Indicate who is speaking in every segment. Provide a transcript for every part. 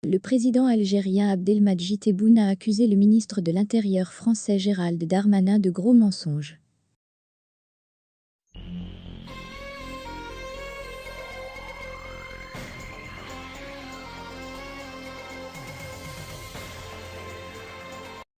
Speaker 1: Le président algérien Abdelmadjid Tebboune a accusé le ministre de l'Intérieur français Gérald Darmanin de gros mensonges.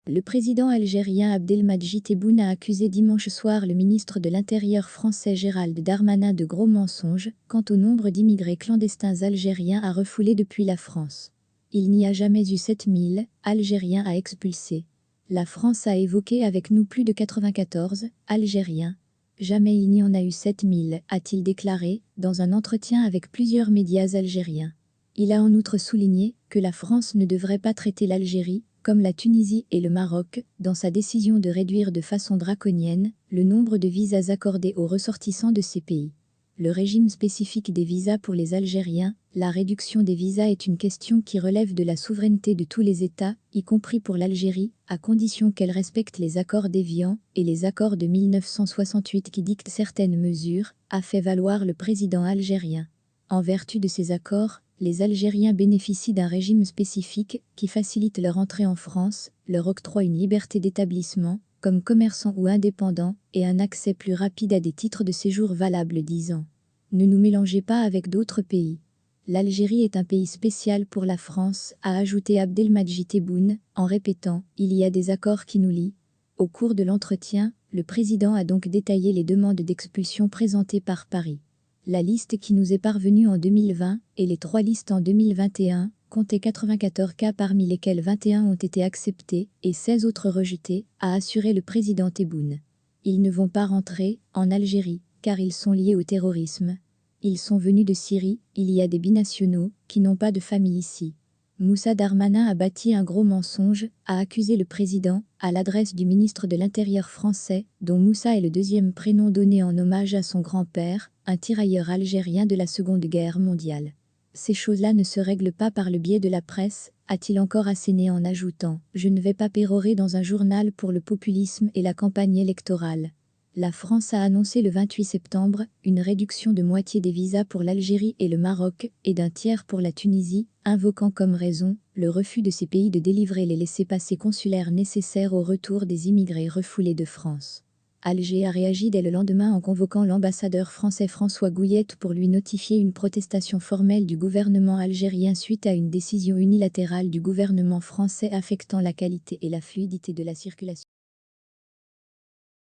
Speaker 1: Le président algérien Abdelmadjid Tebboune a accusé dimanche soir le ministre de l'Intérieur français Gérald Darmanin de gros mensonges quant au nombre d'immigrés clandestins algériens à refouler depuis la France. Il n'y a jamais eu 7000 Algériens à expulser. La France a évoqué avec nous plus de 94 Algériens. Jamais il n'y en a eu 7000, a-t-il déclaré, dans un entretien avec plusieurs médias algériens. Il a en outre souligné que la France ne devrait pas traiter l'Algérie, comme la Tunisie et le Maroc, dans sa décision de réduire de façon draconienne le nombre de visas accordés aux ressortissants de ces pays. Le régime spécifique des visas pour les Algériens, la réduction des visas est une question qui relève de la souveraineté de tous les États, y compris pour l'Algérie, à condition qu'elle respecte les accords d'Évian et les accords de 1968 qui dictent certaines mesures, a fait valoir le président algérien. En vertu de ces accords, les Algériens bénéficient d'un régime spécifique qui facilite leur entrée en France, leur octroie une liberté d'établissement, comme commerçants ou indépendants, et un accès plus rapide à des titres de séjour valables 10 ans. Ne nous mélangez pas avec d'autres pays. L'Algérie est un pays spécial pour la France, a ajouté Abdelmadjid Tebboune, en répétant « Il y a des accords qui nous lient ». Au cours de l'entretien, le président a donc détaillé les demandes d'expulsion présentées par Paris. La liste qui nous est parvenue en 2020 et les 3 listes en 2021 comptaient 94 cas parmi lesquels 21 ont été acceptés et 16 autres rejetés, a assuré le président Tebboune. Ils ne vont pas rentrer en Algérie car ils sont liés au terrorisme. Ils sont venus de Syrie, il y a des binationaux qui n'ont pas de famille ici. Moussa Darmanin a bâti un gros mensonge, a accusé le président, à l'adresse du ministre de l'Intérieur français, dont Moussa est le deuxième prénom donné en hommage à son grand-père, un tirailleur algérien de la Seconde Guerre mondiale. Ces choses-là ne se règlent pas par le biais de la presse, a-t-il encore asséné en ajoutant « Je ne vais pas pérorer dans un journal pour le populisme et la campagne électorale ». La France a annoncé le 28 septembre une réduction de moitié des visas pour l'Algérie et le Maroc et d'un tiers pour la Tunisie, invoquant comme raison le refus de ces pays de délivrer les laissez-passer consulaires nécessaires au retour des immigrés refoulés de France. Alger a réagi dès le lendemain en convoquant l'ambassadeur français François Gouillette pour lui notifier une protestation formelle du gouvernement algérien suite à une décision unilatérale du gouvernement français affectant la qualité et la fluidité de la circulation.